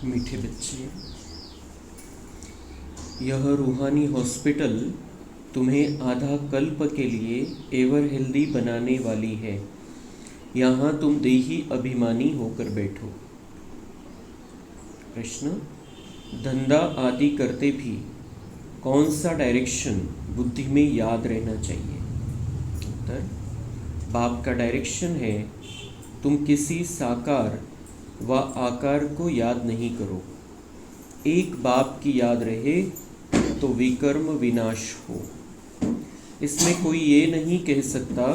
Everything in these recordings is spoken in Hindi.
मीठे बच्चे, यह रूहानी हॉस्पिटल तुम्हें आधा कल्प के लिए एवर हेल्दी बनाने वाली है। यहाँ तुम देही अभिमानी होकर बैठो। प्रश्न, धंधा आदि करते भी कौन सा डायरेक्शन बुद्धि में याद रहना चाहिए? उत्तर, बाप का डायरेक्शन है तुम किसी साकार व आकार को याद नहीं करो। एक बाप की याद रहे तो विकर्म विनाश हो। इसमें कोई ये नहीं कह सकता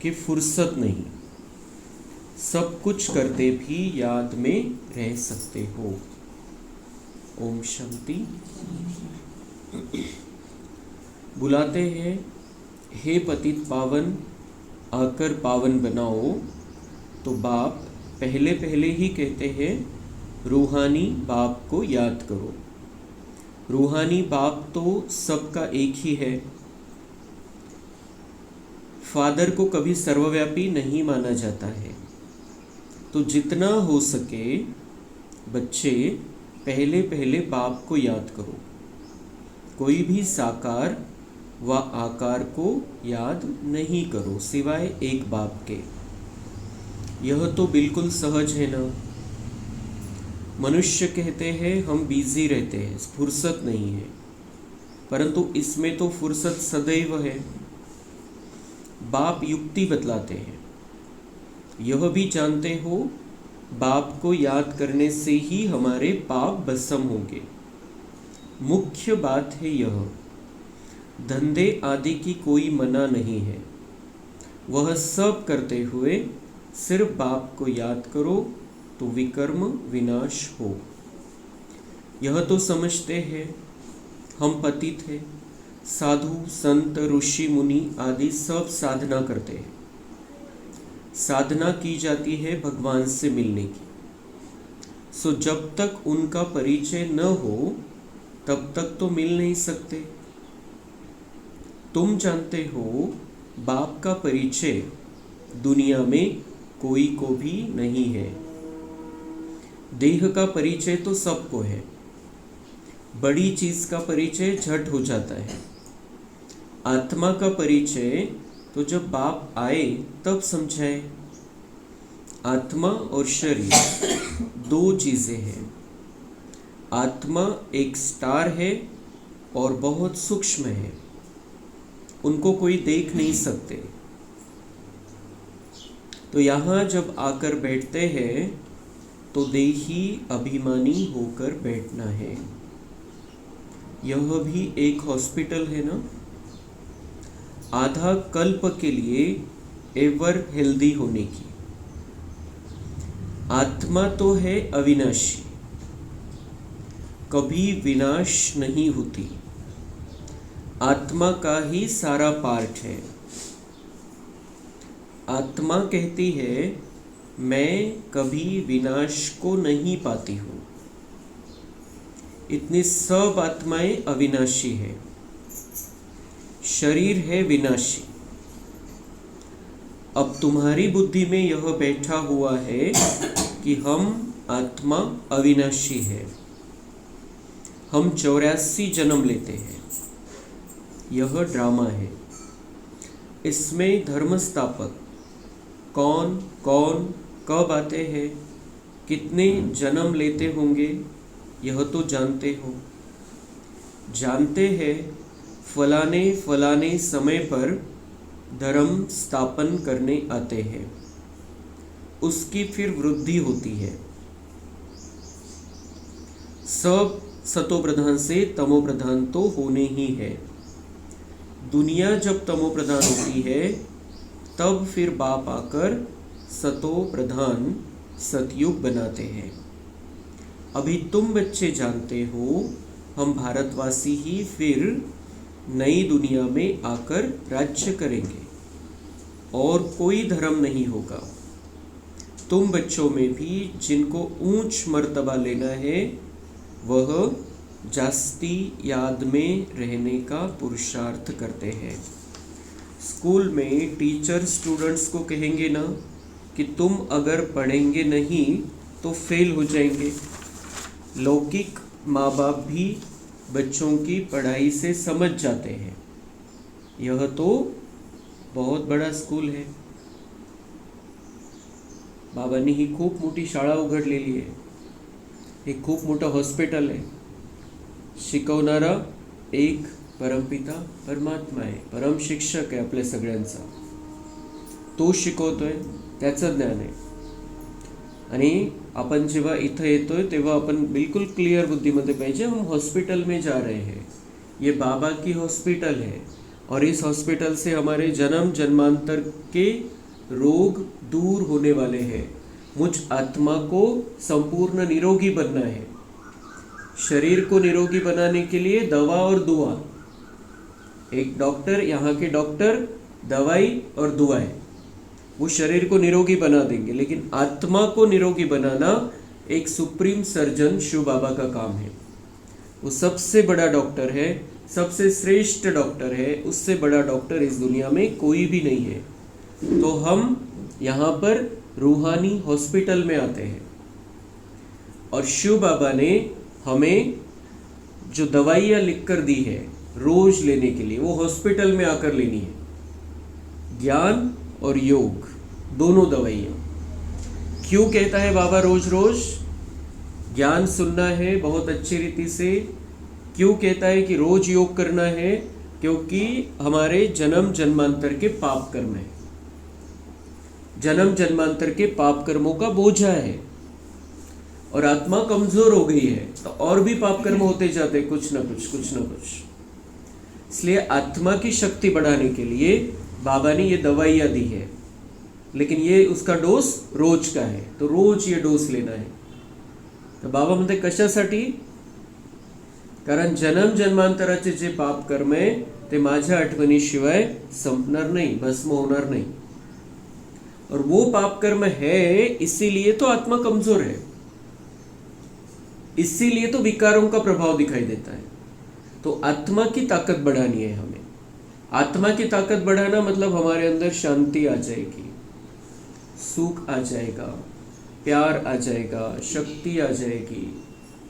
कि फुर्सत नहीं, सब कुछ करते भी याद में रह सकते हो। ओम शांति। बुलाते हैं, हे पतित पावन आकर पावन बनाओ, तो बाप पहले पहले ही कहते हैं रूहानी बाप को याद करो। रूहानी बाप तो सबका एक ही है। फादर को कभी सर्वव्यापी नहीं माना जाता है। तो जितना हो सके बच्चे पहले पहले बाप को याद करो। कोई भी साकार व आकार को याद नहीं करो सिवाय एक बाप के। यह तो बिल्कुल सहज है ना। मनुष्य कहते हैं हम बिजी रहते हैं, फुर्सत नहीं है, परंतु इसमें तो फुर्सत सदैव है। बाप युक्ति बतलाते हैं। यह भी जानते हो बाप को याद करने से ही हमारे पाप भस्म होंगे। मुख्य बात है यह, धंधे आदि की कोई मना नहीं है। वह सब करते हुए सिर्फ बाप को याद करो तो विकर्म विनाश हो। यह तो समझते हैं हम पतित हैं। साधु संत ऋषि मुनि आदि सब साधना करते हैं। साधना की जाती है भगवान से मिलने की। सो जब तक उनका परिचय न हो तब तक तो मिल नहीं सकते। तुम जानते हो बाप का परिचय दुनिया में कोई को भी नहीं है। देह का परिचय तो सबको है। बड़ी चीज का परिचय झट हो जाता है। आत्मा का परिचय तो जब बाप आए तब समझाए। आत्मा और शरीर दो चीजें हैं। आत्मा एक स्टार है और बहुत सूक्ष्म है, उनको कोई देख नहीं सकते। तो यहाँ जब आकर बैठते हैं तो देही अभिमानी होकर बैठना है। यह भी एक हॉस्पिटल है ना। आधा कल्प के लिए एवर हेल्दी होने की। आत्मा तो है अविनाशी, कभी विनाश नहीं होती। आत्मा का ही सारा पार्ट है। आत्मा कहती है मैं कभी विनाश को नहीं पाती हूँ। इतनी सब आत्माएं अविनाशी है। शरीर है विनाशी। अब तुम्हारी बुद्धि में यह बैठा हुआ है कि हम आत्मा अविनाशी है। हम 84 जन्म लेते हैं। यह ड्रामा है। इसमें धर्म स्थापक कौन कौन कब आते हैं, कितने जन्म लेते होंगे, यह तो जानते हो। जानते हैं फलाने फलाने समय पर धर्म स्थापन करने आते हैं, उसकी फिर वृद्धि होती है। सब सतो प्रधान से तमो प्रधान तो होने ही है। दुनिया जब तमो प्रधान होती है तब फिर बाप आकर सतो प्रधान सतयुग बनाते हैं। अभी तुम बच्चे जानते हो हम भारतवासी ही फिर नई दुनिया में आकर राज्य करेंगे और कोई धर्म नहीं होगा। तुम बच्चों में भी जिनको ऊंच मर्तबा लेना है वह जास्ती याद में रहने का पुरुषार्थ करते हैं। स्कूल में टीचर स्टूडेंट्स को कहेंगे ना कि तुम अगर पढ़ेंगे नहीं तो फेल हो जाएंगे, लौकिक माँ बाप भी बच्चों की पढ़ाई से समझ जाते हैं, यह तो बहुत बड़ा स्कूल है, बाबांनी ही खूप मोठी शाळा उघडलेली आहे, हे खूप मोठं हॉस्पिटल आहे, शिकवणारा एक परमपिता परमात्मा आहे, परम शिक्षक आहे आपल्या सगळ्यांचा, तो शिकवतोय, त्याचं ज्ञान आहे. आणि अपन जेव्हा इथं येतोय तेव्हा अपन बिल्कुल क्लियर बुद्धीमध्ये पाहिजे, हम हॉस्पिटल में जा रहे हैं, ये बाबा की हॉस्पिटल है और इस हॉस्पिटल से हमारे जन्म जन्मांतर के रोग दूर होने वाले हैं. मुझ आत्मा को संपूर्ण निरोगी बनना है. शरीर को निरोगी बनाने के लिए दवा और दुआ, एक डॉक्टर, यहाँ के डॉक्टर दवाई और दुआ है, वो शरीर को निरोगी बना देंगे, लेकिन आत्मा को निरोगी बनाना एक सुप्रीम सर्जन शिव बाबा का काम है. वो सबसे बड़ा डॉक्टर है, सबसे श्रेष्ठ डॉक्टर है, उससे बड़ा डॉक्टर इस दुनिया में कोई भी नहीं है. तो हम यहाँ पर रूहानी हॉस्पिटल में आते हैं और शिव बाबा ने हमें जो दवाइयाँ लिख कर दी है रोज लेने के लिए, वो हॉस्पिटल में आकर लेनी है. ज्ञान और योग दोनों दवाइयाँ. क्यों कहता है बाबा रोज रोज ज्ञान सुनना है बहुत अच्छी रीति से? क्यों कहता है कि रोज योग करना है? क्योंकि हमारे जन्म जन्मांतर के पाप कर्म है, जन्म जन्मांतर के पाप कर्मों का बोझा है और आत्मा कमजोर हो गई है तो और भी पाप कर्म होते जाते कुछ ना कुछ कुछ ना कुछ. इसलिए आत्मा की शक्ति बढ़ाने के लिए बाबा ने ये दवाइयाँ दी है, लेकिन ये उसका डोस रोज का है, तो रोज ये डोस लेना है. तर बाबा म्हणते कशासाठी? कारण जन्म जन्मांतराचे जे पाप कर्म आहे ते माझ्या आठवणीशिवाय संपणार नाही, भस्म होणार नाही. और वो पाप कर्म है, इसीलिए तो आत्मा कमजोर है, इसीलिए तो विकारों का प्रभाव दिखाई देता है. तो आत्मा की ताकत बढ़ानी है हमें. आत्मा की ताकत बढ़ाना मतलब हमारे अंदर शांति आ जाएगी, सुख आ जाएगा, प्यार आ जाएगा, शक्ति आ जाएगी,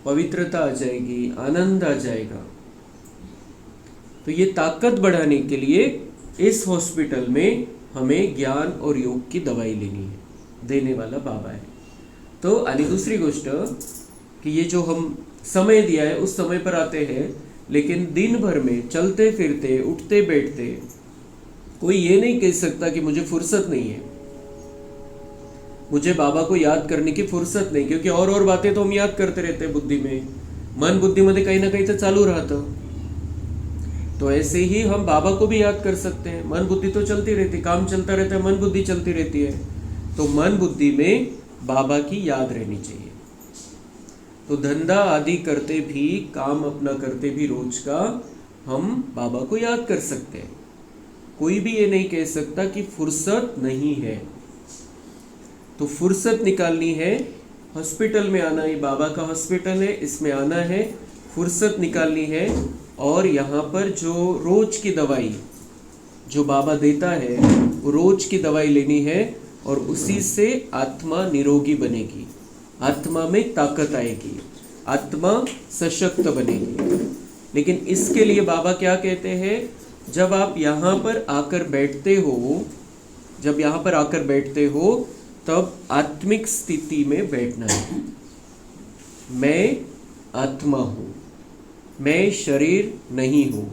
पवित्रता आ जाएगी, आनंद आ जाएगा. तो ये ताकत बढ़ाने के लिए इस हॉस्पिटल में हमें ज्ञान और योग की दवाई लेनी है, देने वाला बाबा है. तो आणि दूसरी गोष्ट कि ये जो हम समय दिया है उस समय पर आते हैं, लेकिन दिन भर में चलते फिरते उठते बैठते कोई ये नहीं कह सकता कि मुझे फुर्सत नहीं है, मुझे बाबा को याद करने की फुर्सत नहीं, क्योंकि और बातें तो हम याद करते रहते हैं बुद्धि में, मन बुद्धि मध्ये काही ना काही तो चालू रहतं. तो ऐसे ही हम बाबा को भी याद कर सकते हैं. मन बुद्धि तो चलती रहती, काम चलता रहता है, मन बुद्धि चलती रहती है. तो मन बुद्धि में बाबा की याद रहनी चाहिए. तो धंधा आदि करते भी, काम अपना करते भी रोज का हम बाबा को याद कर सकते हैं. कोई भी ये नहीं कह सकता कि फुर्सत नहीं है. तो फुर्सत निकालनी है, हॉस्पिटल में आना, ये बाबा का हॉस्पिटल है, इसमें आना है, फुर्सत निकालनी है. और यहाँ पर जो रोज की दवाई जो बाबा देता है वो रोज की दवाई लेनी है और उसी से आत्मा निरोगी बनेगी, आत्मा में ताकत आएगी, आत्मा सशक्त बनेगी. लेकिन इसके लिए बाबा क्या कहते हैं? जब आप यहाँ पर आकर बैठते हो, जब यहाँ पर आकर बैठते हो तब आत्मिक स्थिति में बैठना है. मैं आत्मा हूँ, मैं शरीर नहीं हूँ.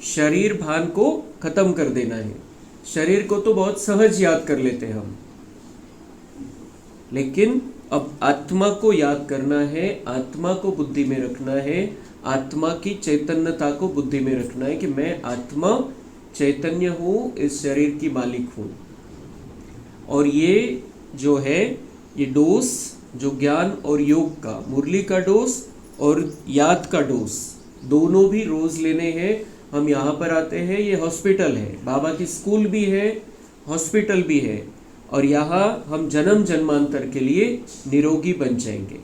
शरीर भान को खत्म कर देना है. शरीर को तो बहुत सहज याद कर लेते हैं हम, लेकिन अब आत्मा को याद करना है, आत्मा को बुद्धि में रखना है, आत्मा की चैतन्यता को बुद्धि में रखना है कि मैं आत्मा चैतन्य हूँ, इस शरीर की मालिक हूँ. और ये जो है ये डोज जो ज्ञान और योग का, मुरली का डोज और याद का डोज दोनों भी रोज लेने हैं. हम यहाँ पर आते हैं, ये हॉस्पिटल है, बाबा की स्कूल भी है, हॉस्पिटल भी है, और यहाँ हम जन्म जन्मांतर के लिए निरोगी बन जाएंगे.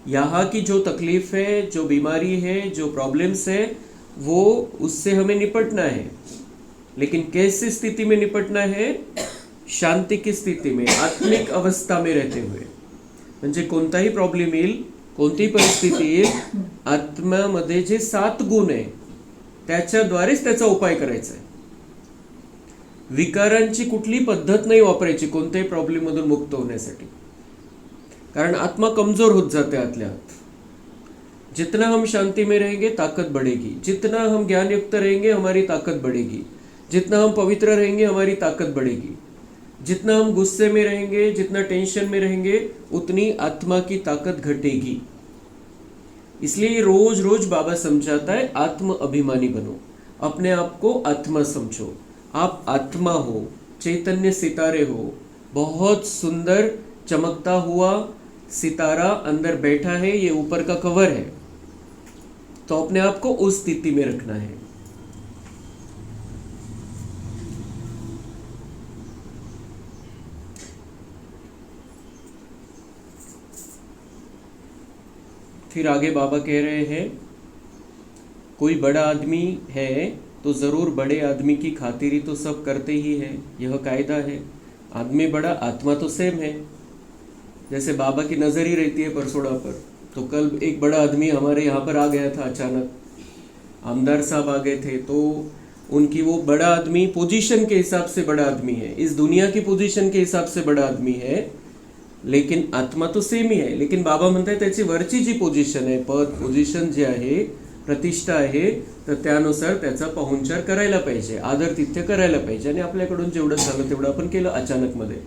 यहाँ की जो तकलीफ है, जो बीमारी है, जो प्रॉब्लम्स है, वो उससे हमें निपटना है. लेकिन कैसी स्थिति में निपटना है? शांति की स्थिति में, आत्मिक अवस्था में रहते हुए. म्हणजे कोणताही प्रॉब्लेम येईल कोणतीही परिस्थितीत आत्म्यामध्ये जे 7 गुण आहे त्याच्याद्वारेच त्याचा उपाय करायचा आहे. विकारांची कुठली पद्धत नाही वापरायची कोणत्याही प्रॉब्लेम मधून मुक्त होण्यासाठी, कारण आत्मा कमजोर होत जाते आतल्या आत. जितना हम शांति में रहेंगे ताकत बढ़ेगी, जितना हम ज्ञान युक्त रहेंगे हमारी ताकत बढ़ेगी, जितना हम पवित्र रहेंगे हमारी ताकत बढ़ेगी, जितना हम गुस्से में रहेंगे, जितना टेंशन में रहेंगे, उतनी आत्मा की ताकत घटेगी. इसलिए रोज रोज बाबा समझाता है आत्म अभिमानी बनो, अपने आप को आत्मा समझो. आप आत्मा हो, चैतन्य सितारे हो. बहुत सुंदर चमकता हुआ सितारा अंदर बैठा है, ये ऊपर का कवर है, तो अपने आप को उस स्थिति में रखना है. फिर आगे बाबा कह रहे हैं, कोई बड़ा आदमी है तो जरूर बड़े आदमी की खातिरी तो सब करते ही है, यह कायदा है. आदमी बड़ा, आत्मा तो सेम है. जैसे बाबा की नजर ही रहती है परसोड़ा पर. तो कल एक बड़ा आदमी हमारे यहाँ पर आ गया था अचानक, आमदार साहब आ गए थे. तो उनकी वो बड़ा आदमी पोजीशन के हिसाब से बड़ा आदमी है, इस दुनिया की पोजीशन के हिसाब से बड़ा आदमी है, लेकिन आत्मा तो सेम ही है. लेकिन बाबा म्हणतात त्याची वरची जी पोझिशन आहे, पद पोझिशन जे आहे, प्रतिष्ठा आहे, तर त्यानुसार त्याचा पाहुणचार करायला पाहिजे, आदर तिथ्य करायला पाहिजे. आणि आपल्याकडून जेवढं झालं तेवढं आपण केलं अचानक मध्ये.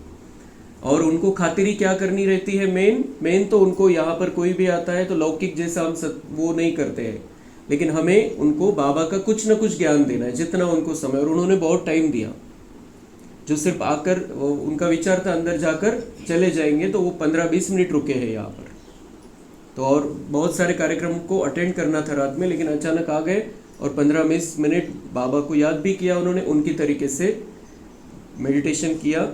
और उनको खातिरी क्या करनी रहती है, मेन तो उनको यहाँ पर कोई भी आता है तो लौकिक जैसा हम वो नहीं करते हैं, लेकिन हमें उनको बाबा का कुछ न कुछ ज्ञान देना है जितना उनको समय. और उन्होंने बहुत टाइम दिया. जो सिर्फ आकर उनका विचार था अंदर जाकर चले जाएंगे, तो वो 15-20 मिनट रुके हैं यहाँ पर. तो और बहुत सारे कार्यक्रम को अटेंड करना था रात में, लेकिन अचानक आ गए और 15-20 मिनट बाबा को याद भी किया उन्होंने, उनकी तरीके से मेडिटेशन किया.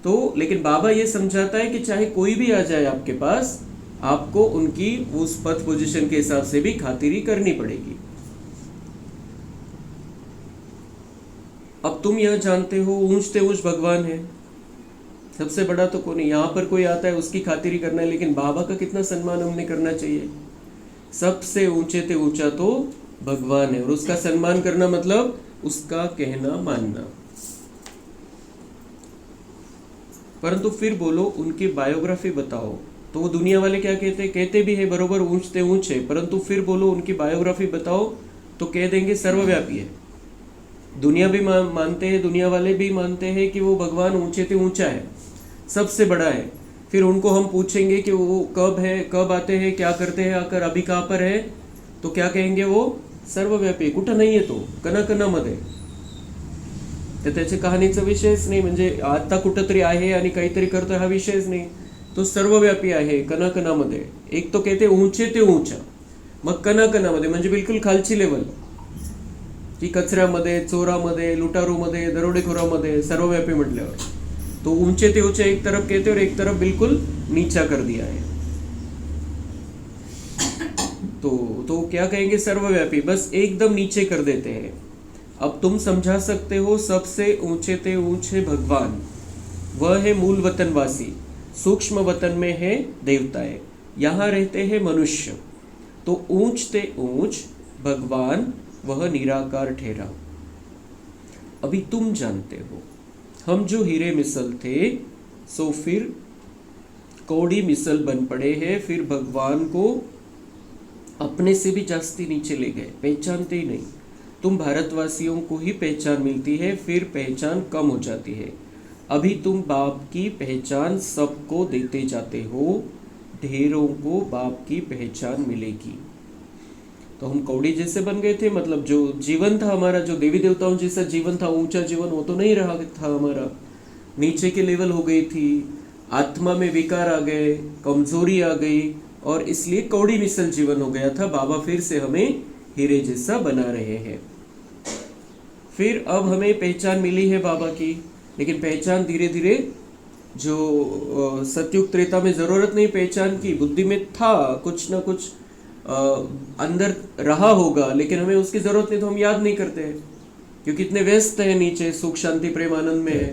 तो लेकिन बाबा ये समझाता है कि चाहे कोई भी आ जाए आपके पास, आपको उनकी उस पद पोजीशन के हिसाब से भी खातिरी करनी पड़ेगी. अब तुम यह जानते हो ऊंचते ऊंच भगवान है, सबसे बड़ा तो कौन है. यहाँ पर कोई आता है उसकी खातिरी करना है, लेकिन बाबा का कितना सम्मान हमने करना चाहिए. सबसे ऊंचे ते ऊंचा तो भगवान है, और उसका सम्मान करना मतलब उसका कहना मानना. परंतु फिर बोलो उनकी बायोग्राफी बताओ. तो वो दुनिया वाले क्या कहते भी है बरोबर ऊंचते ऊंचे, परंतु फिर बोलो उनकी बायोग्राफी बताओ तो कह देंगे सर्वव्यापी है. दुनिया भी मानते हैं, दुनिया वाले भी मानते हैं कि वो भगवान ऊंचे ते ऊंचा है, सबसे बड़ा है. फिर उनको हम पूछेंगे कि वो कब है, कब आते हैं, क्या करते हैं, आकर अभी कहाँ पर है, तो क्या कहेंगे वो सर्वव्यापी. कुठं नाही येतो, कणाकणामध्ये. तर त्याच्या कहाणीचा विषयच नाही, म्हणजे आता कुठंतरी आहे आणि काहीतरी करतोय हा विषयच नाही. तो सर्वव्यापी आहे कणाकणामध्ये. एक तो कहते ऊंचे ते ऊंचा, मग कणाकणामध्ये म्हणजे बिलकुल खालची लेवल, की कचऱ्यामध्ये, चोरामध्ये, लुटारूमध्ये, दरोडेखोरामध्ये सर्वव्यापी म्हटल्यावर तो ऊंचे ते ऊंचे एक तरफ कहते और एक तरफ बिल्कुल नीचा कर दिया है. तो क्या कहेंगे सर्वव्यापी, बस एकदम नीचे कर देते हैं. अब तुम समझा सकते हो सबसे ऊंचे ते ऊंचे भगवान वह है मूल वतनवासी, सूक्ष्म वतन में है देवताएं, यहाँ रहते हैं मनुष्य. तो ऊंच ते ऊंच भगवान वह निराकार ठहरा. अभी तुम जानते हो हम जो हीरे मिसल थे सो फिर कौड़ी मिसल बन पड़े हैं. फिर भगवान को अपने से भी जास्ती नीचे ले गए, पहचानते ही नहीं. तुम भारतवासियों को ही पहचान मिलती है, फिर पहचान कम हो जाती है. अभी तुम बाप की पहचान सबको देते जाते हो, ढेरों को बाप की पहचान मिलेगी. तो हम कौड़ी जैसे बन गए थे, मतलब जो जीवन था हमारा, जो देवी देवताओं जैसा जीवन था, ऊंचा जीवन, वो तो नहीं रहा था हमारा. नीचे की लेवल हो गई थी, आत्मा में विकार आ गए, कमजोरी आ गई, और इसलिए कौड़ी मिसल जीवन हो गया था. बाबा फिर से हमें हीरे जैसा बना रहे हैं. फिर अब हमें पहचान मिली है बाबा की, लेकिन पहचान धीरे धीरे, जो सतयुग त्रेता में जरूरत नहीं पहचान की, बुद्धि में था कुछ ना कुछ अंदर रहा होगा, लेकिन हमें उसकी जरूरत नहीं, तो हम याद नहीं करते हैं क्योंकि इतने व्यस्त हैं नीचे, सुख शांति प्रेम आनंद में है.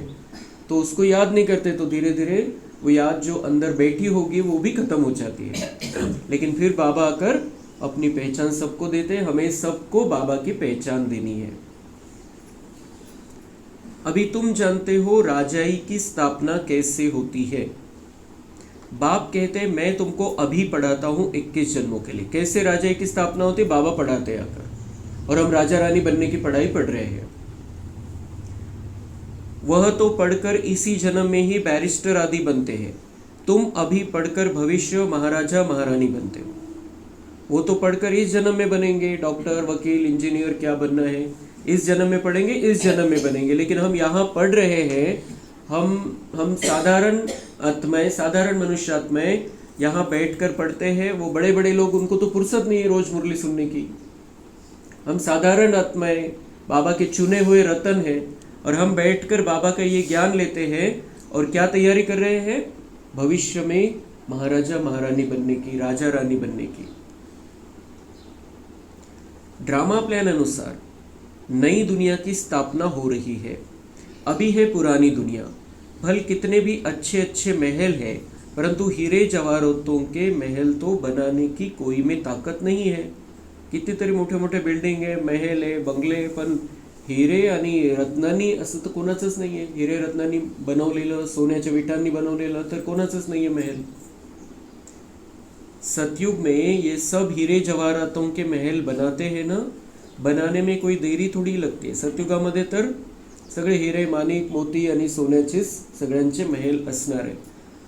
तो तो उसको याद नहीं करते, तो धीरे धीरे वो याद जो अंदर बैठी होगी वो भी खत्म हो जाती है। लेकिन फिर बाबा आकर अपनी पहचान सबको देते हैं, हमें सबको बाबा की पहचान देनी है। अभी तुम जानते हो राजाई की स्थापना कैसे होती है। बाप कहते हैं मैं तुमको अभी पढ़ाता हूँ 21 जन्मों के लिए। कैसे राजाई की स्थापना होती, बाबा पढ़ाते आकर, और हम राजा रानी बनने की पढ़ाई पढ़ रहे हैं। वह तो पढ़कर इसी जन्म में ही बैरिस्टर आदि बनते हैं, तुम अभी पढ़कर भविष्य महाराजा महारानी बनते हो। वो तो पढ़कर इस जन्म में बनेंगे, डॉक्टर वकील इंजीनियर क्या बनना है इस जन्म में पढ़ेंगे, इस जन्म में बनेंगे। लेकिन हम यहाँ पढ़ रहे हैं, हम साधारण आत्माएं, साधारण मनुष्य आत्माएं यहाँ बैठकर पढ़ते हैं। वो बड़े बड़े लोग, उनको तो फुर्सत नहीं है रोज मुरली सुनने की। हम साधारण आत्माएं बाबा के चुने हुए रतन हैं, और हम बैठकर बाबा का ये ज्ञान लेते हैं और क्या तैयारी कर रहे हैं, भविष्य में महाराजा महारानी बनने की, राजा रानी बनने की। ड्रामा प्लान अनुसार नई दुनिया की स्थापना हो रही है। अभी है पुरानी दुनिया, भल कितने भी अच्छे अच्छे महल है, परंतु हीरे जवाहरातों के महल तो बनाने की कोई में ताकत नहीं है। कितीतरी मोठे मोठे बिल्डिंग आहे, महल आहे, बंगले आहे, पण हिरे आणि रत्नांनी असं तर कोणाचंच नाही आहे। हिरे रत्नांनी बनवलेलं, सोन्याच्या विटांनी बनवलेलं तर कोणाचंच नाही आहे महल। सतयुग में ये सब हीरे जवाहरातों के महल बनाते हैं ना, बनाने में कोई देरी थोडी लगते है। सतयुगामध्ये तर सगळे हिरे माणिक मोती आणि सोन्याचे सगळ्यांचे महल असणार है,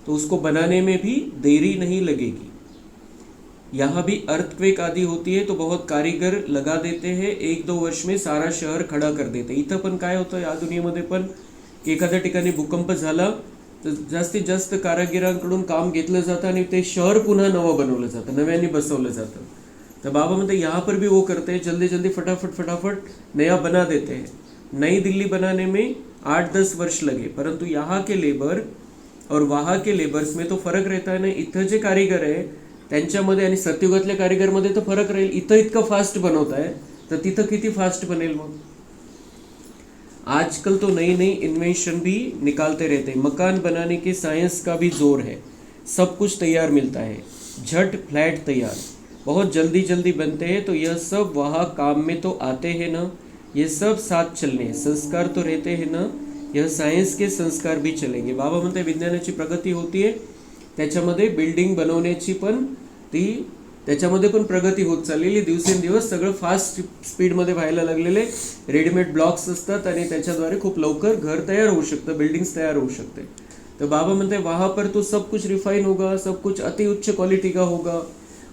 तो उसको बनाने में भी देरी नहीं लगेगी। यहाँ भी अर्थक्वेक आदि होती है तो बहुत कारीगर लगा देते हैं, 1-2 वर्ष में सारा शहर खड़ा कर देते। इथं पण काय होतं या दुनियेमध्ये पण, एखाद्या ठिकाणी भूकंप झाला तर जास्तीत जास्त कारागिरांकडून काम घेतलं जातं आणि ते शहर पुन्हा नवं बनवलं जातं, नव्याने बसवलं जातं। तो बाबा म्हणते यहाँ पर भी वो करते हैं, जल्दी जल्दी फटाफट फटाफट नया बना देते हैं। नई दिल्ली बनाने में 8-10 वर्ष लगे, परंतु यहाँ के लेबर और वहाँ के लेबर्स में तो फरक रहता है ना। इथं जे कारीगर आहे त्यांच्यामध्ये आणि सतयुगातल्या कारीगरमध्ये तो फरक राहील। इथं इतकं फास्ट बनवताय तर तिथं किती फास्ट बनेल मग। आजकल तो नई नई इन्वेंशन भी निकालते रहते हैं। मकान बनाने के साइंस का भी जोर है, सब कुछ तैयार मिलता है, झट फ्लैट तैयार, बहुत जल्दी जल्दी बनते हैं। तो यह सब वहाँ काम में तो आते हैं ना, ये सब साथ चलने हैं। संस्कार तो रहते हैं ना, यह सायन्स के संस्कार भी चलेंगे। बाबा म्हणते विज्ञानाची प्रगती होती आहे, त्याच्यामध्ये बिल्डिंग बनवण्याची पण त्याच्यामध्ये पण प्रगती होत चाललेली। दिवसेंदिवस सगळं फास्ट स्पीडमध्ये व्हायला लागलेले। रेडीमेड ब्लॉक्स असतात आणि त्याच्याद्वारे खूप लवकर घर तयार होऊ शकतं, बिल्डिंग्स तयार होऊ शकते। तो बाबा म्हणते वहाँ पर तो सब कुछ रिफाइन होगा, सब कुछ अति उच्च क्वालिटी का होगा,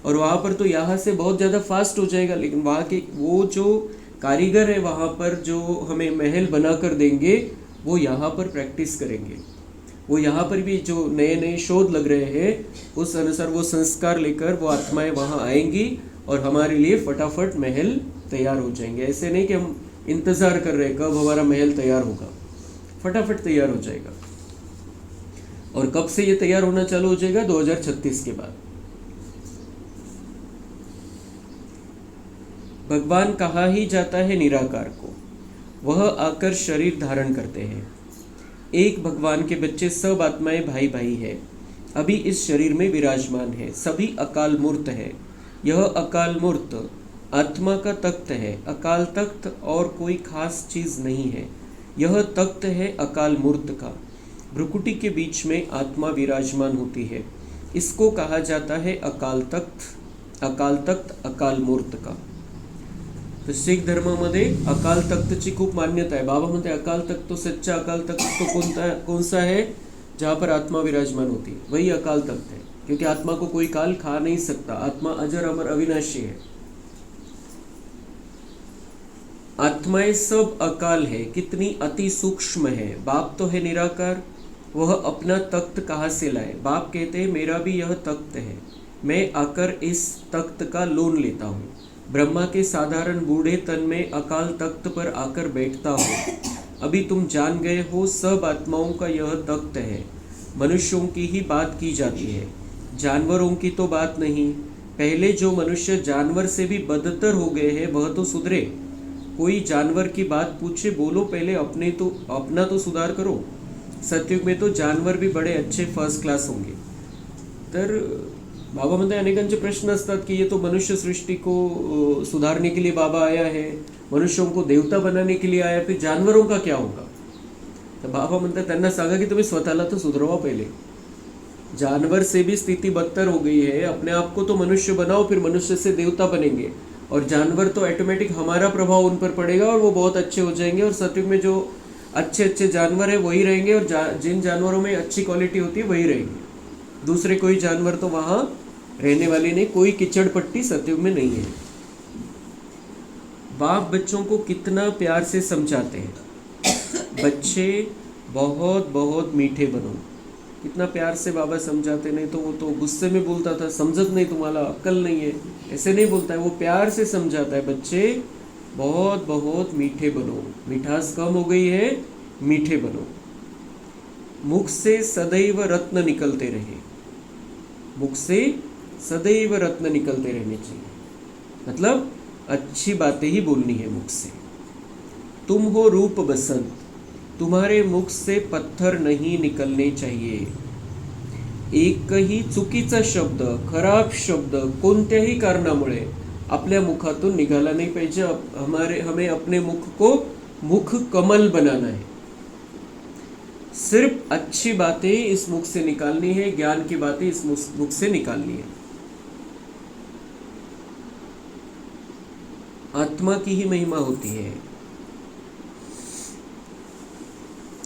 और वहाँ पर तो यहाँ से बहुत ज़्यादा फास्ट हो जाएगा। लेकिन वहाँ के वो जो कारीगर है वहाँ पर जो हमें महल बना कर देंगे, वो यहाँ पर प्रैक्टिस करेंगे। वो यहाँ पर भी जो नए नए शोध लग रहे हैं, उस अनुसार वो संस्कार लेकर वो आत्माएं वहाँ आएंगी और हमारे लिए फटाफट महल तैयार हो जाएंगे। ऐसे नहीं कि हम इंतज़ार कर रहे हैं कब हमारा महल तैयार होगा, फटाफट तैयार हो जाएगा। और कब से ये तैयार होना चालू हो जाएगा, 2036 के बाद। भगवान कहा ही जाता है निराकार को, वह आकर शरीर धारण करते हैं। एक भगवान के बच्चे सब आत्माएं भाई भाई है, अभी इस शरीर में विराजमान है। सभी अकाल मूर्त है। यह अकाल मूर्त आत्मा का तख्त है। अकाल तख्त और कोई खास चीज़ नहीं है, यह तख्त है अकाल मूर्त का। भ्रुकुटी के बीच में आत्मा विराजमान होती है, इसको कहा जाता है अकाल तख्त। अकाल तख्त अकाल मूर्त का। तो सिख धर्मामध्ये अकाल तख्तची खूप मान्यता है। बाबा म्हणते अकाल तख्त तो सच्चा अकाल तख्त तो कौन सा है, जहाँ पर आत्मा विराजमान होती है, वही अकाल तख्त है। क्योंकि आत्मा को कोई काल खा नहीं सकता, आत्मा अजर अमर अविनाशी है। आत्माएं सब अकाल है, कितनी अति सूक्ष्म है। बाप तो है निराकार, वह अपना तख्त कहाँ से लाए। बाप कहते हैं मेरा भी यह तख्त है, मैं आकर इस तख्त का लोन लेता हूँ। ब्रह्मा के साधारण बूढ़े तन में अकाल तख्त पर आकर बैठता हो। अभी तुम जान गए हो सब आत्माओं का यह तख्त है। मनुष्यों की ही बात की जाती है, जानवरों की तो बात नहीं। पहले जो मनुष्य जानवर से भी बदतर हो गए हैं वह तो सुधरे। कोई जानवर की बात पूछे, बोलो पहले अपना तो सुधार करो। सतयुग में तो जानवर बी बडे अच्छे फर्स्ट क्लास होंगे. तर बाबा म्हणतात अनेकांचे प्रश्न असतात की ये तो मनुष्य सृष्टि को सुधारने के लिए बाबा आया है, मनुष्यों को देवता बनाने के लिए आया, फिर जानवरों का क्या होगा. तर बाबा म्हणतात त्यांना सांगा की तुम्ही स्वतःला तो सुधरवा पहिले. जानवर से भी स्थिति बदतर हो गई है, अपने आप को तो मनुष्य बनाओ, फिर मनुष्य से देवता बनेंगे और जानवर तो ऑटोमेटिक हमारा प्रभाव उन पर पड़ेगा और वो बहुत अच्छे हो जाएंगे. और सतयुग में जो अच्छे अच्छे जानवर है वही रहेंगे और जिन जानवरों में अच्छी क्वालिटी होती है वही रहेंगे. दूसरे कोई जानवर तो वहाँ रहने वाले नहीं. कोई कीचड़ पट्टी सतयुग में नहीं है. बाप बच्चों को कितना प्यार से समझाते हैं. बच्चे बहुत बहुत मीठे बनो. कितना प्यार से बाबा समझाते. नहीं तो वो तो गुस्से में बोलता था, समझत नहीं तुम्हाला, अक्कल नहीं है, ऐसे नहीं बोलता है. वो प्यार से समझाता है, बच्चे बहुत बहुत मीठे बनो. मिठास कम हो गई है, मीठे बनो. मुख से सदैव रत्न निकलते रहे. मुख से सदैव रत्न निकलते रहने चाहिए. मतलब अच्छी बातें ही बोलनी है मुख से. तुम हो रूप बसंत, तुम्हारे मुख से पत्थर नहीं निकलने चाहिए. एकही चुकीचा शब्द, खराब शब्द कोणत्याही कारणामुळे आपल्या मुखातून निघाला नहीं पाहिजे. हमें अपने मुख को मुख कमल बनाना है. सिर्फ अच्छी बातें इस मुख से निकालनी है, ज्ञान की बातें इस मुख से निकालनी है. आत्मा की ही महिमा होती है.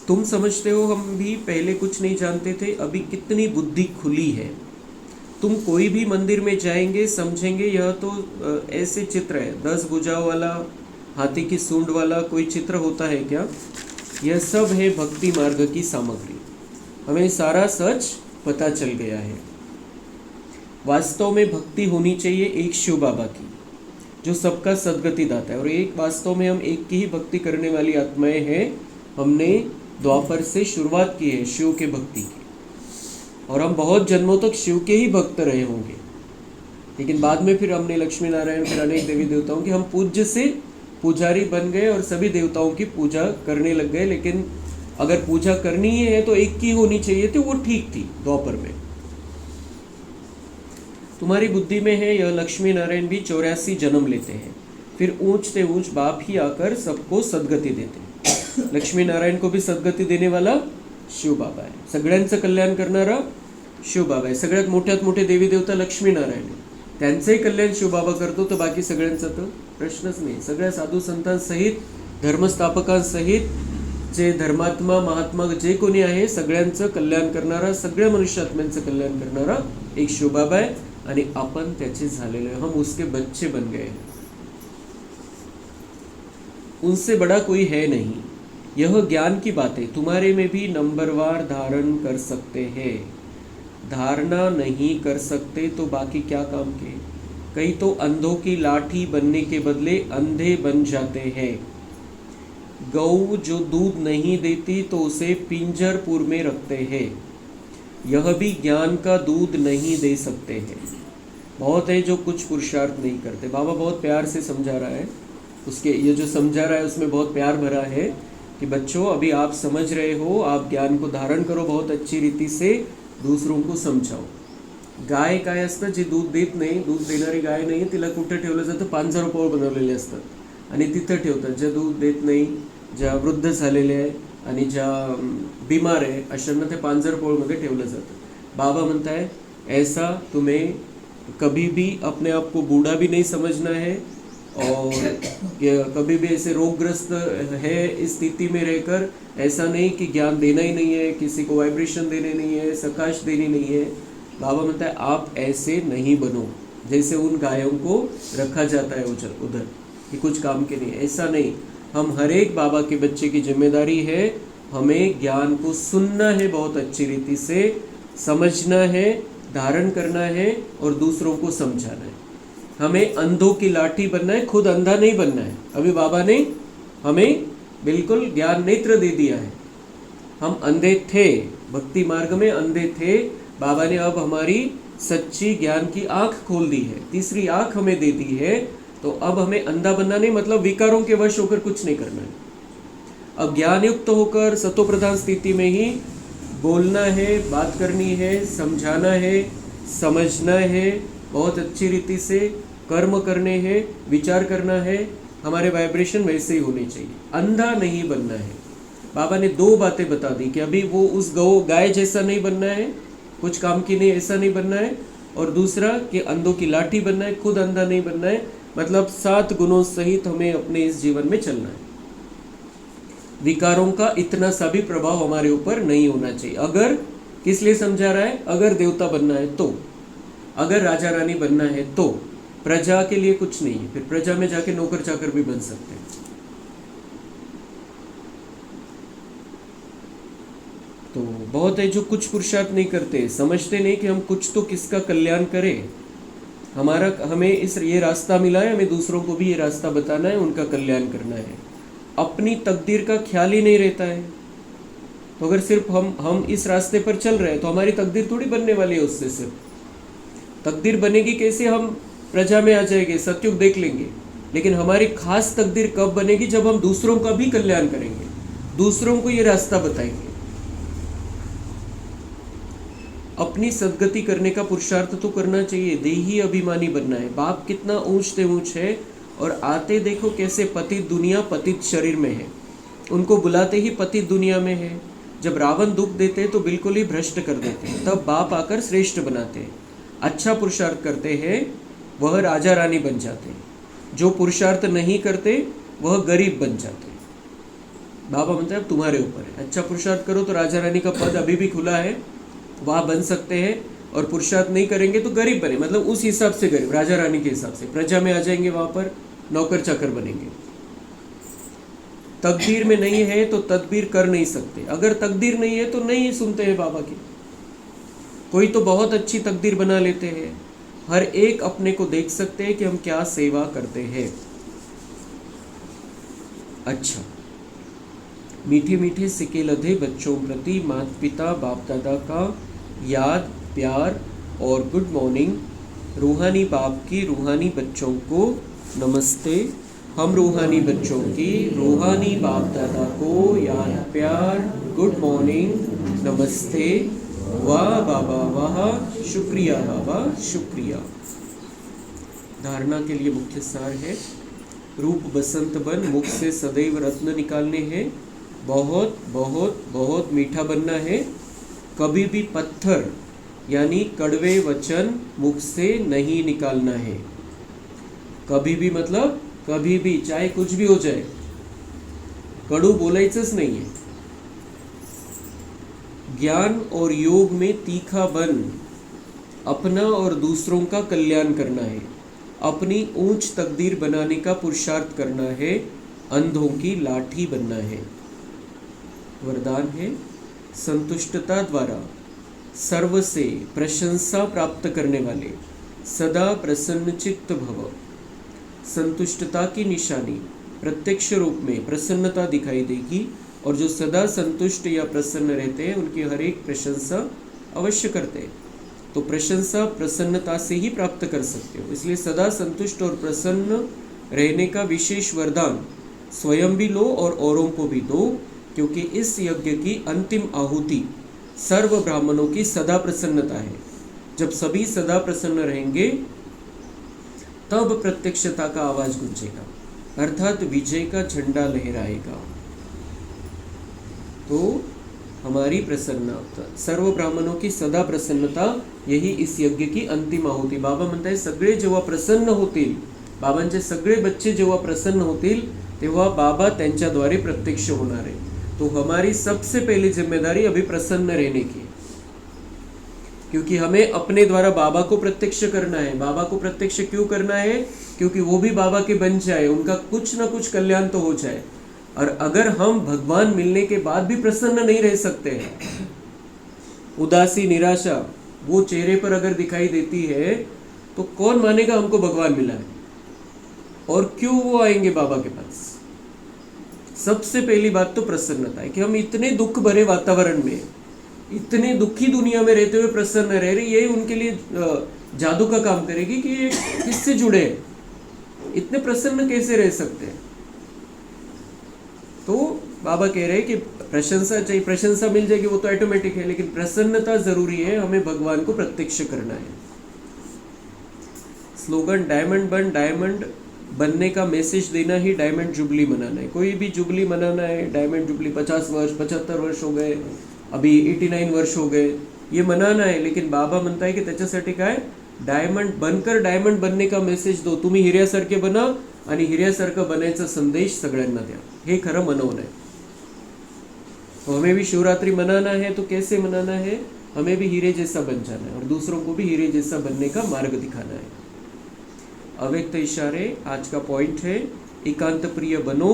तुम समझते हो हम भी पहले कुछ नहीं जानते थे, अभी कितनी बुद्धि खुली है. तुम कोई भी मंदिर में जाएंगे समझेंगे यह तो ऐसे चित्र है, 10 भुजाओं वाला, हाथी की सूंड वाला कोई चित्र होता है क्या. यह सब है भक्ति मार्ग की सामग्री. हमें सारा सच पता चल गया है. वास्तव में भक्ति होनी चाहिए एक शिव बाबा की जो सबका सदगति दाता है. और एक वास्तव में हम एक की ही भक्ति करने वाली आत्माएं हैं. हमने द्वापर से शुरुआत की है शिव के भक्ति की और हम बहुत जन्मों तक शिव के ही भक्त रहे होंगे. लेकिन बाद में फिर हमने लक्ष्मी नारायण फिर अनेक देवी देवताओं की, हम पूज्य से पुजारी बन गए और सभी देवताओं की पूजा करने लग गए. लेकिन अगर पूजा करनी ही है तो एक की होनी चाहिए थी, वो ठीक थी द्वापर में. तुम्हारी बुद्धि में है यह लक्ष्मी नारायण भी 84 जन्म लेते हैं, फिर ऊंच से ऊंच बाप ही आकर सबको सदगति देते हैं. लक्ष्मी नारायण को भी सदगती देने वाला शिव बाबा आहे. सगळ्यांचं कल्याण करणारा शिव बाबा आहे. सगळ्यात मोठ्यात मोठे देवी देवता लक्ष्मी नारायण आहे. त्यांचंही कल्याण शिव बाबा करतो, तर बाकी सगळ्यांचा तर प्रश्नच नाही. सगळ्या साधू संतांसहित, धर्मस्थापकांसहित, जे धर्मात्मा महात्मा जे कोणी आहे सगळ्यांचं कल्याण करणारा, सगळ्या मनुष्यात्म्यांचं कल्याण करणारा एक शिव बाबा आहे. आणि आपण त्याचे झालेले, हम उसके बच्चे बन गए. उनसे बड़ा कोई है नहीं. यह ज्ञान की बातें तुम्हारे में भी नंबरवार धारण कर सकते हैं. धारणा नहीं कर सकते तो बाकी क्या काम के. कई तो अंधों की लाठी बनने के बदले अंधे बन जाते हैं. गौ जो दूध नहीं देती तो उसे पिंजरपुर में रखते हैं. यह भी ज्ञान का दूध नहीं दे सकते हैं. बहुत है जो कुछ पुरुषार्थ नहीं करते. बाबा बहुत प्यार से समझा रहा है. उसके ये जो समझा रहा है उसमें बहुत प्यार भरा है कि बच्चों अभी आप समझ रहे हो, आप ज्ञान को धारण करो बहुत अच्छी रीति से, दूसरों को समझाओ. गाय काय असतं जी दूध देत नाही, दूध देणारी गाय नाही, तिला कुठे ठेवलं जातं, पांजरपोळ बनवलेले असतात आणि तिथं ठेवतात. ज्या दूध देत नाही, ज्या वृद्ध झालेले आहे आणि ज्या बीमार आहे अशांना ते पांजरपोळमध्ये ठेवलं जातं. बाबा म्हणता है ऐसा तुम्हें कभी भी अपने आप को बूढ़ा भी नहीं समझना है और कभी भी ऐसे रोगग्रस्त है इस स्थिति में रहकर ऐसा नहीं कि ज्ञान देना ही नहीं है, किसी को वाइब्रेशन देने नहीं है, सकाश देनी नहीं है. बाबा म्हणता है आप ऐसे नहीं बनो जैसे उन गायों को रखा जाता है उधर कि कुछ काम के नहीं. ऐसा नहीं. हम हर एक बाबा के बच्चे की जिम्मेदारी है, हमें ज्ञान को सुनना है, बहुत अच्छी रीति से समझना है, धारण करना है और दूसरों को समझाना है. हमें अंधों की लाठी बनना है, खुद अंधा नहीं बनना है. अभी बाबा ने हमें बिल्कुल ज्ञान नेत्र दे दिया है. हम अंधे थे, भक्ति मार्ग में अंधे थे. बाबा ने अब हमारी सच्ची ज्ञान की आँख खोल दी है, तीसरी आँख हमें दे दी है. तो अब हमें अंधा बनना नहीं, मतलब विकारों के वश होकर कुछ नहीं करना है. अब ज्ञान युक्त होकर सतो प्रधान स्थिति में ही बोलना है, बात करनी है, समझाना है, समझना है, बहुत अच्छी रीति से कर्म करने हैं, विचार करना है, हमारे वाइब्रेशन वैसे ही होने चाहिए, अंधा नहीं बनना है। बाबा ने 2 बातें बता दी कि अभी वो उस गाय जैसा नहीं बनना है, कुछ काम की नहीं ऐसा नहीं बनना है, और दूसरा कि अंधों की लाठी बनना है, खुद अंधा नहीं बनना है। मतलब 7 गुणों सहित हमें अपने इस जीवन में चलना है। विकारों का इतना सा भी प्रभाव हमारे ऊपर नहीं होना चाहिए। अगर किस लिए समझा रहा है, अगर देवता बनना है तो, अगर राजा रानी बनना है तो, प्रजा के लिए कुछ नहीं है, फिर प्रजा में जाके नौकर चाकर भी बन सकते हैं। तो बहुत है जो कुछ पुरुषार्थ नहीं करते, समझते नहीं कि हम कुछ तो किसका कल्याण करें। हमें ये रास्ता मिला है, हमें दूसरों को भी ये रास्ता बताना है, उनका कल्याण करना है। अपनी तकदीर का ख्याल ही नहीं रहता है। तो अगर सिर्फ हम इस रास्ते पर चल रहे हैं तो हमारी तकदीर थोड़ी बनने वाली है उससे। सिर्फ तकदीर बनेगी कैसे, हम प्रजा में आ जाएंगे, सत्युग देख लेंगे, लेकिन हमारी खास तकदीर कब बनेगी, जब हम दूसरों का भी कल्याण करेंगे, दूसरों को ये रास्ता बताएंगे। अपनी सदगति करने का पुरुषार्थ तो करना चाहिए, देही अभिमानी बनना है। बाप कितना ऊंच से ऊंच है, और आते देखो कैसे पतित दुनिया पतित शरीर में है, उनको बुलाते ही पतित दुनिया में है। जब रावण दुख देते हैं तो बिल्कुल ही भ्रष्ट कर देते हैं, तब बाप आकर श्रेष्ठ बनाते हैं। अच्छा पुरुषार्थ करते हैं वह राजा रानी बन जाते हैं, जो पुरुषार्थ नहीं करते वह गरीब बन जाते हैं। बाबा बोलते हैं अब तुम्हारे ऊपर है, अच्छा पुरुषार्थ करो तो राजा रानी का पद अभी भी खुला है, वहाँ बन सकते हैं, और पुरुषार्थ नहीं करेंगे तो गरीब बने, मतलब उस हिसाब से गरीब, राजा रानी के हिसाब से प्रजा में आ जाएंगे, वहाँ पर नौकर चाकर बनेंगे। तकदीर में नहीं है तो तदबीर कर नहीं सकते, अगर तकदीर नहीं है तो नहीं सुनते हैं बाबा की। कोई तो बहुत अच्छी तकदीर बना लेते हैं, हर एक अपने को देख सकते हैं कि हम क्या सेवा करते हैं। अच्छा, मीठे मीठे सिके लधे बच्चों प्रति माता पिता बाप दादा का याद प्यार और गुड मॉर्निंग। रूहानी बाप की रूहानी बच्चों को नमस्ते। हम रूहानी बच्चों की रूहानी बाप दादा को याद प्यार गुड मॉर्निंग नमस्ते। वाह बाबा वाह, शुक्रिया बाबा शुक्रिया। धारणा के लिए मुख्य सार है, रूप बसंत बन, मुख से सदैव रत्न निकालने हैं, बहुत बहुत बहुत मीठा बनना है, कभी भी पत्थर यानी कड़वे वचन मुख से नहीं निकालना है। कभी भी मतलब कभी भी, चाहे कुछ भी हो जाए, कडू बोलायचंच नहीं है। ज्ञान और योग में तीखा बन, अपना और दूसरों का कल्याण करना है, अपनी ऊंच तकदीर बनाने का पुरुषार्थ करना है, अंधों की लाठी बनना है। वरदान है, संतुष्टता द्वारा सर्व से प्रशंसा प्राप्त करने वाले सदा प्रसन्न चित्त भव। संतुष्टता की निशानी प्रत्यक्ष रूप में प्रसन्नता दिखाई देगी, और जो सदा संतुष्ट या प्रसन्न रहते हैं उनकी हर एक प्रशंसा अवश्य करते हैं। तो प्रशंसा प्रसन्नता से ही प्राप्त कर सकते हो, इसलिए सदा संतुष्ट और प्रसन्न रहने का विशेष वरदान स्वयं भी लो और औरों को भी दो, क्योंकि इस यज्ञ की अंतिम आहुति सर्व ब्राह्मणों की सदा प्रसन्नता है। जब सभी सदा प्रसन्न रहेंगे तब प्रत्यक्षता का आवाज गूंजेगा, अर्थात विजय का झंडा लहराएगा। तो हमारी प्रसन्नता, सर्व ब्राह्मणों की सदा प्रसन्नता, यही इस यज्ञ की अंतिम आहुती। बाबा म्हणताय सगळे जेव्हा प्रसन्न होतील, बाबांचे सगळे बच्चे जेव्हा प्रसन्न होतील तेव्हा बाबा त्यांच्याद्वारे प्रत्यक्ष होणार आहे। तो हमारी सबसे पहली जिम्मेदारी अभी प्रसन्न रहने की, क्योंकि हमें अपने द्वारा बाबा को प्रत्यक्ष करना है। बाबा को प्रत्यक्ष क्यों करना है? क्योंकि वो भी बाबा के बन जाए, उनका कुछ ना कुछ कल्याण तो हो जाए। और अगर हम भगवान मिलने के बाद भी प्रसन्न नहीं रह सकते हैं, उदासी निराशा वो चेहरे पर अगर दिखाई देती है, तो कौन मानेगा हमको भगवान मिला है? और क्यों वो आएंगे बाबा के पास? सबसे पहली बात तो प्रसन्नता है कि हम इतने दुख भरे वातावरण में, इतने दुखी दुनिया में रहते हुए प्रसन्न रह रहे, ये उनके लिए जादू का काम करेगी कि ये किससे जुड़े, इतने प्रसन्न कैसे रह सकते हैं। तो बाबा कह रहे हैं कि प्रशंसा चाहिए, प्रशंसा मिल जाएगी वो तो ऑटोमेटिक है, लेकिन प्रसन्नता जरूरी है, हमें भगवान को प्रत्यक्ष करना है। स्लोगन डायमंड बन, डायमंड बनने का मैसेज देना ही डायमंड जुबली मनाना है। कोई भी जुबली मनाना है, डायमंड जुबली 50 वर्ष 75 वर्ष हो गए, अभी 89 वर्ष हो गए, ये मनाना है, लेकिन बाबा म्हणता है की त्याच्यासाठी काय, डायमंड बनकर डायमंड बनने का मेसेज दो, तुम्ही हिऱ्यासारखे बना आणि हिऱ्यासारखं बनायचा संदेश सगळ्यांना द्या, हे खरं मनवणं आहे। तो हमें भी शिवरात्रि मनाना है, तो कैसे मनाना है, हमें भी हीरे जैसा बन जाना है और दूसरों को भी हीरे जैसा बनने का मार्ग दिखाना है। अव्यक्त इशारे आज का पॉइंट है, एकांत प्रिय बनो,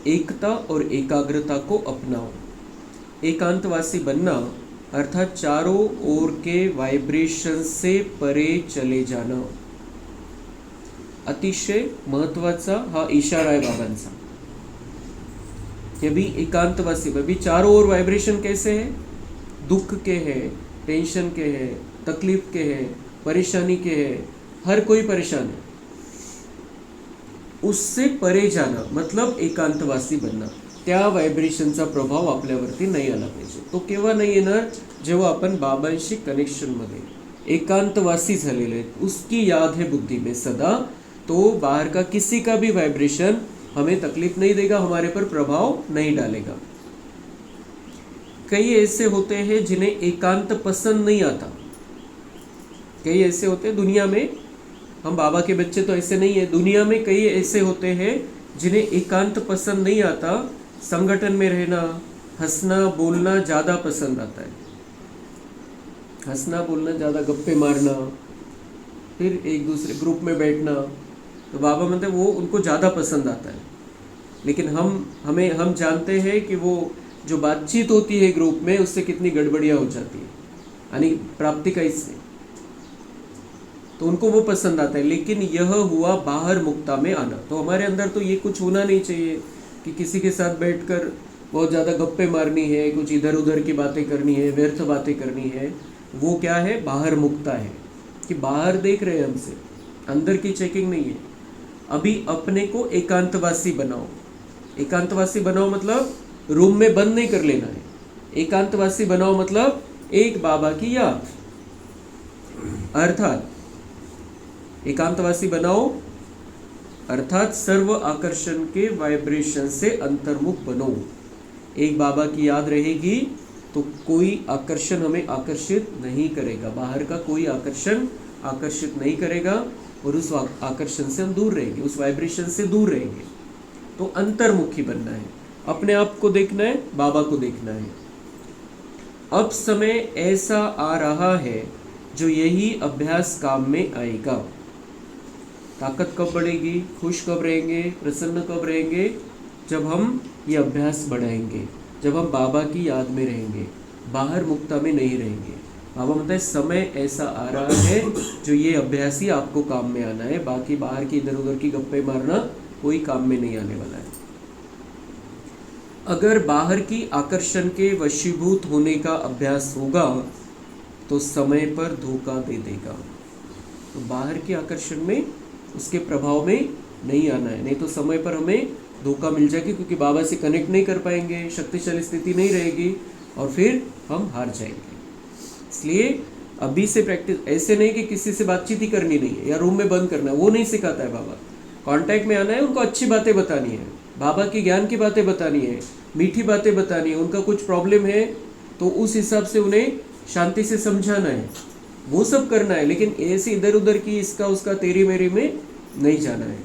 एकता और एकाग्रता को अपनाओ। एकांतवासी बनना अर्थात चारों ओर के वाइब्रेशन से परे चले जाना। अतिशय महत्वाचा हा इशारा आहे बाबांचा कि अभी एकांतवासी, अभी चारों ओर वाइब्रेशन कैसे है, दुख के है, टेंशन के है, तकलीफ के है, परेशानी के है, हर कोई परेशान है, उससे परे जाना मतलब एकांतवासी बनना। त्या वायब्रेशनचा प्रभाव आपल्यावरती नाही आला पाहिजे। तो केव्हा नाही येणार, जेव्हा आपण बाबांशी कनेक्शनमध्ये एकांतवासी झालेले आहेत, उसकी याद है बुद्धि में सदा, तो बाहर का किसी का भी वाइब्रेशन हमें तकलीफ नहीं देगा, हमारे पर प्रभाव नहीं डालेगा। कई ऐसे होते हैं जिन्हें एकांत पसंद नहीं आता, कई ऐसे होते हैं दुनिया में, हम बाबा के बच्चे तो ऐसे नहीं है, दुनिया में कई ऐसे होते हैं जिन्हें एकांत पसंद नहीं आता, संगठन में रहना, हंसना बोलना ज़्यादा पसंद आता है, हंसना बोलना ज़्यादा, गप्पे मारना, फिर एक दूसरे ग्रुप में बैठना, तो बाबा म्हणते वो उनको ज़्यादा पसंद आता है। लेकिन हम जानते हैं कि वो जो बातचीत होती है ग्रुप में उससे कितनी गड़बड़ियाँ हो जाती है, यानी प्राप्ति का इससे, तो उनको वो पसंद आता है। लेकिन यह हुआ बाहर मुक्ता में आना, तो हमारे अंदर तो ये कुछ होना नहीं चाहिए कि किसी के साथ बैठकर बहुत ज़्यादा गप्पे मारनी है, कुछ इधर उधर की बातें करनी है, व्यर्थ बातें करनी है। वो क्या है, बाहर मुक्ता है कि बाहर देख रहे हैं हमसे, अंदर की चेकिंग नहीं है। अभी अपने को एकांतवासी बनाओ। एकांतवासी बनाओ मतलब रूम में बंद नहीं कर लेना है। एकांतवासी बनाओ मतलब एक बाबा की याद, अर्थात एकांतवासी बनाओ अर्थात सर्व आकर्षण के वाइब्रेशन से अंतर्मुख बनो। एक बाबा की याद रहेगी तो कोई आकर्षण हमें आकर्षित नहीं करेगा, बाहर का कोई आकर्षण आकर्षित नहीं करेगा और उस आकर्षण से हम दूर रहेंगे, उस वाइब्रेशन से दूर रहेंगे। तो अंतर्मुखी बनना है, अपने आप को देखना है, बाबा को देखना है। अब समय ऐसा आ रहा है जो यही अभ्यास काम में आएगा। ताकत कब बढ़ेगी, खुश कब रहेंगे, प्रसन्न कब रहेंगे, जब हम ये अभ्यास बढ़ाएंगे, जब हम बाबा की याद में रहेंगे, बाहर मुक्ता में नहीं रहेंगे। बाबा कहता है समय ऐसा आ रहा है जो ये अभ्यास ही आपको काम में आना है, बाकी बाहर की इधर उधर की गप्पे मारना कोई काम में नहीं आने वाला है। अगर बाहर की आकर्षण के वशीभूत होने का अभ्यास होगा तो समय पर धोखा दे देगा। तो बाहर के आकर्षण में, उसके प्रभाव में नहीं आना है, नहीं तो समय पर हमें धोखा मिल जाएगी, क्योंकि बाबा से कनेक्ट नहीं कर पाएंगे, शक्तिशाली स्थिति नहीं रहेगी और फिर हम हार जाएंगे। इसलिए अभी से प्रैक्टिस, ऐसे नहीं कि किसी से बातचीत ही करनी नहीं है या रूम में बंद करना है, वो नहीं सिखाता है बाबा। कांटेक्ट में आना है, उनको अच्छी बातें बतानी है, बाबा की ज्ञान की बातें बतानी है, मीठी बातें बतानी है। उनका कुछ प्रॉब्लम है तो उस हिसाब से उन्हें शांति से समझाना है, वो सब करना है। लेकिन ऐसे इधर उधर की इसका उसका तेरी मेरी में नहीं जाना है,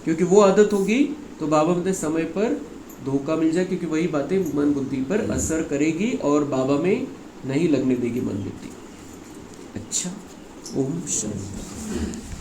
क्योंकि वो आदत होगी तो बाबा मतलब समय पर धोखा मिल जाए, क्योंकि वही बातें मन बुद्धि पर असर करेगी और बाबा में नहीं लगने देगी मन बुद्धि। अच्छा, ओम शांति।